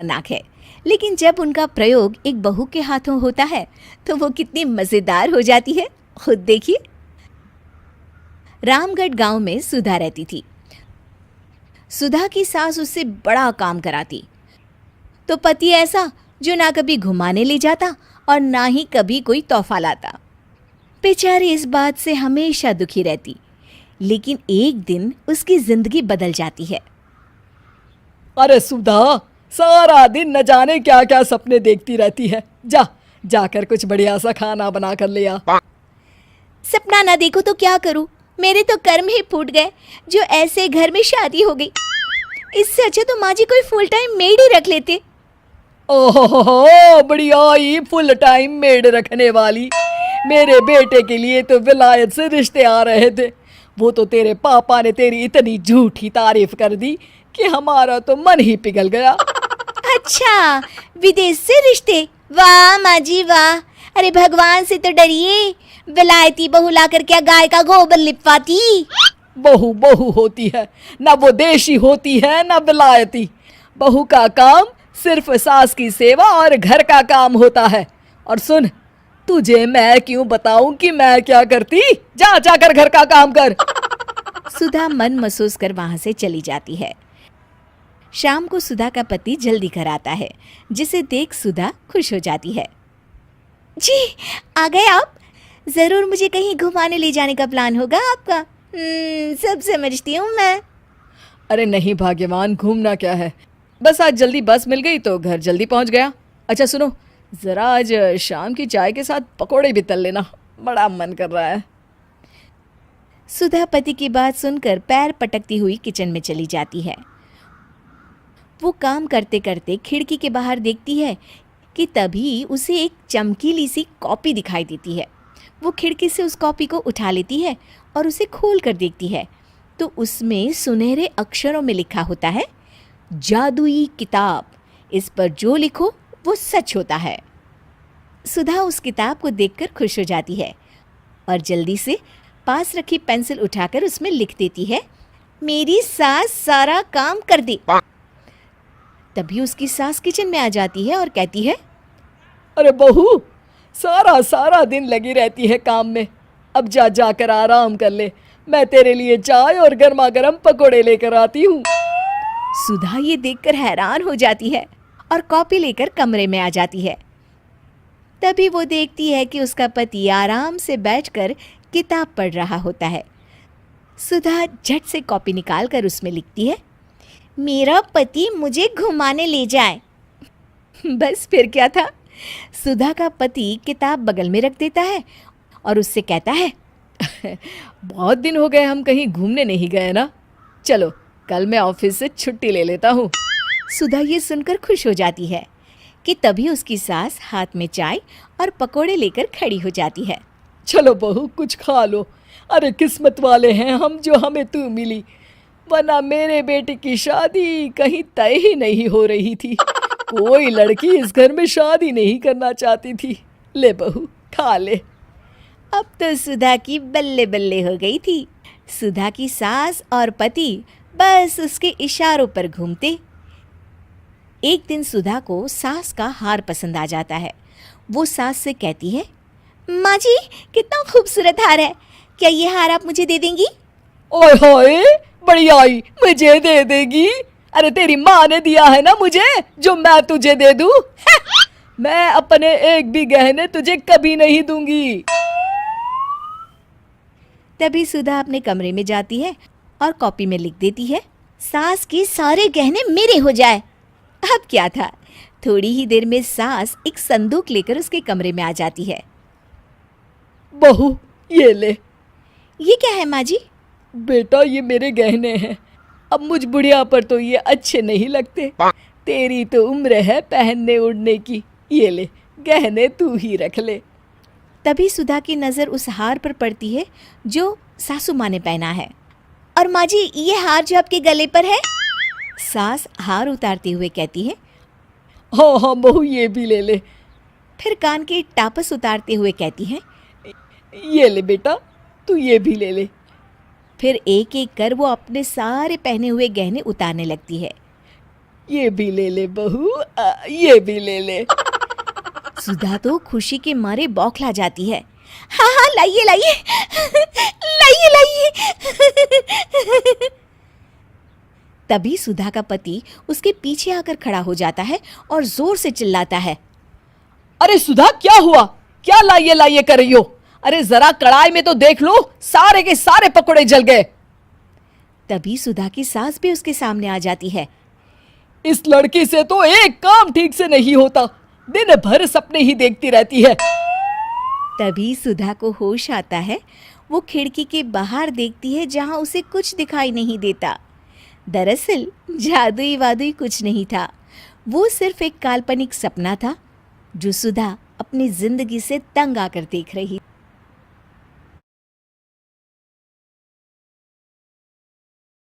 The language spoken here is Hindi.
खतरनाक है, लेकिन जब उनका प्रयोग एक बहू के हाथों होता है तो वो कितनी मजेदार हो जाती है, खुद देखिए। रामगढ़ गांव में सुधा रहती थी। सुधा की सास उससे बड़ा काम कराती, तो पति ऐसा जो ना कभी घुमाने ले जाता और ना ही कभी कोई तोहफा लाता। बेचारी इस बात से हमेशा दुखी रहती, लेकिन एक दिन उसकी जिंदगी बदल जाती है। अरे सुधा, सारा दिन न जाने क्या क्या सपने देखती रहती है। जाकर कुछ बढ़िया सा खाना बना कर ले आ। सपना ना देखो तो क्या करूं, मेरे तो कर्म ही फूट गए जो ऐसे घर में शादी हो गई। इससे अच्छा तो माँ जी कोई फुल टाइम मेड ही रख लेते। ओहो, बढ़िया ही फुल टाइम मेड रखने वाली। मेरे बेटे के लिए तो विलायत से रिश्ते आ रहे थे। वो तो तेरे पापा ने तेरी इतनी झूठी तारीफ कर दी कि हमारा तो मन ही पिघल गया। अच्छा, विदेश से रिश्ते? वाह माँ जी वाह। अरे भगवान से तो डरिए, विलायती बहू लाकर क्या गाय का गोबर लिपवाती। बहू बहू होती है, ना वो देशी होती है ना विलायती। बहू का काम सिर्फ सास की सेवा और घर का काम होता है। और सुन, तुझे मैं क्यों बताऊं कि मैं क्या करती? जाकर घर का काम कर। सुधा मन महसूस कर वहां से चली जाती है। शाम को सुधा का पति जल्दी घर आता है, जिसे देख सुधा खुश हो जाती है। जी, आ गए आप? जरूर मुझे कहीं घुमाने ले जाने का प्लान होगा आपका। सब समझती हूँ मैं। अरे नहीं भाग्यवान, घूमना क्या है, बस आज जल्दी बस मिल गई तो घर जल्दी पहुंच गया। अच्छा सुनो, जरा आज शाम की चाय के साथ पकोड़े भी तल लेना, बड़ा मन कर रहा है। सुधा पति की बात सुनकर पैर पटकती हुई किचन में चली जाती है। वो काम करते करते खिड़की के बाहर देखती है कि तभी उसे एक चमकीली सी कॉपी दिखाई देती है। वो खिड़की से उस कॉपी को उठा लेती है और उसे खोल कर देखती है तो उसमें सुनहरे अक्षरों में लिखा होता है, जादुई किताब, इस पर जो लिखो वो सच होता है। सुधा उस किताब को देखकर खुश हो जाती है और जल्दी से पास रखी पेंसिल उठाकर उसमें लिख देती है, मेरी सास सारा काम कर दे। तभी उसकी सास किचन में आ जाती है और कहती है, अरे बहू, सारा दिन लगी रहती है काम में, अब जाकर आराम कर ले। मैं तेरे लिए चाय और गर्मा गर्म पकोड़े लेकर आती हूँ। सुधा ये देखकर हैरान हो जाती है और कॉपी लेकर कमरे में आ जाती है। तभी वो देखती है कि उसका पति आराम से बैठकर किताब पढ़ रहा होता है। सुधा झट से कॉपी निकालकर उसमें लिखती है, मेरा पति मुझे घुमाने ले जाए। बस फिर क्या था, सुधा का पति किताब बगल में रख देता है और उससे कहता है, बहुत दिन हो गए हम कहीं घूमने नहीं गए ना, चलो कल मैं ऑफिस से छुट्टी ले लेता हूँ। सुधा ये सुनकर खुश हो जाती है कि तभी उसकी सास हाथ में चाय और पकोड़े लेकर खड़ी हो जाती है। चलो बहू, कुछ खा लो। अरे किस्मत वाले हैं हम जो हमें तू मिली, वरना मेरे बेटे की शादी कहीं तय ही नहीं हो रही थी। कोई लड़की इस घर में शादी नहीं करना चाहती थी। ले बहू, खा ले। अब तो सुधा की बल्ले बल्ले हो गई थी। सुधा की सास और पति बस उसके इशारों पर घूमते। एक दिन सुधा को सास का हार पसंद आ जाता है। वो सास से कहती है, माँ जी कितना खूबसूरत हार है, क्या ये हार आप मुझे दे देंगी? ओए होए, बढ़िया ही मुझे दे देगी? अरे तेरी माँ ने दिया है ना मुझे, जो मैं तुझे दे दूँ? मैं अपने एक भी गहने तुझे कभी नहीं दूंगी। तभी सुधा अपने कमरे में जाती है और कॉपी में लिख देती है, सास के सारे गहने मेरे हो जाए। अब क्या था, थोड़ी ही देर में सास एक संदूक लेकर उसके कमरे में आ जाती है। बहू ये ले। ये क्या है माँ जी? बेटा ये मेरे गहने हैं, अब मुझ बुढ़िया पर तो ये अच्छे नहीं लगते। तेरी तो उम्र है पहनने उड़ने की, ये ले गहने तू ही रख ले। तभी सुधा की नज़र उस हार पर पड़ती है जो सासू माँ ने पहना है। और माँ जी ये हार जो आपके गले पर है? सास हार उतारते हुए कहती है, हाँ बहू ये भी ले ले। फिर कान के टापस उतारते हुए कहती है, ये ले बेटा, तू ये भी ले ले। फिर एक एक कर वो अपने सारे पहने हुए गहने उतारने लगती है। ये भी ले ले बहू, ये भी ले ले। सुधा तो खुशी के मारे बौखला जाती है। हाँ हाँ, लाइए लाइए, लाइए लाइए। तभी सुधा का पति उसके पीछे आकर खड़ा हो जाता है और जोर से चिल्लाता है। अरे सुधा, क्या हुआ? क्या लाइए लाइए कर रही हो? अरे जरा कढ़ाई में तो देख लो, सारे के सारे पकोड़े जल गए। तभी सुधा की सास भी उसके सामने आ जाती है। इस लड़की से तो एक काम ठीक से नहीं होता, दिन भर सपने ही देखती रहती है। तभी सुधा को होश आता है। वो खिड़की के बाहर देखती है जहां उसे कुछ दिखाई नहीं देता। दरअसल जादुई वादुई कुछ नहीं था, वो सिर्फ एक काल्पनिक सपना था जो सुधा अपनी जिंदगी से तंग आकर देख रही।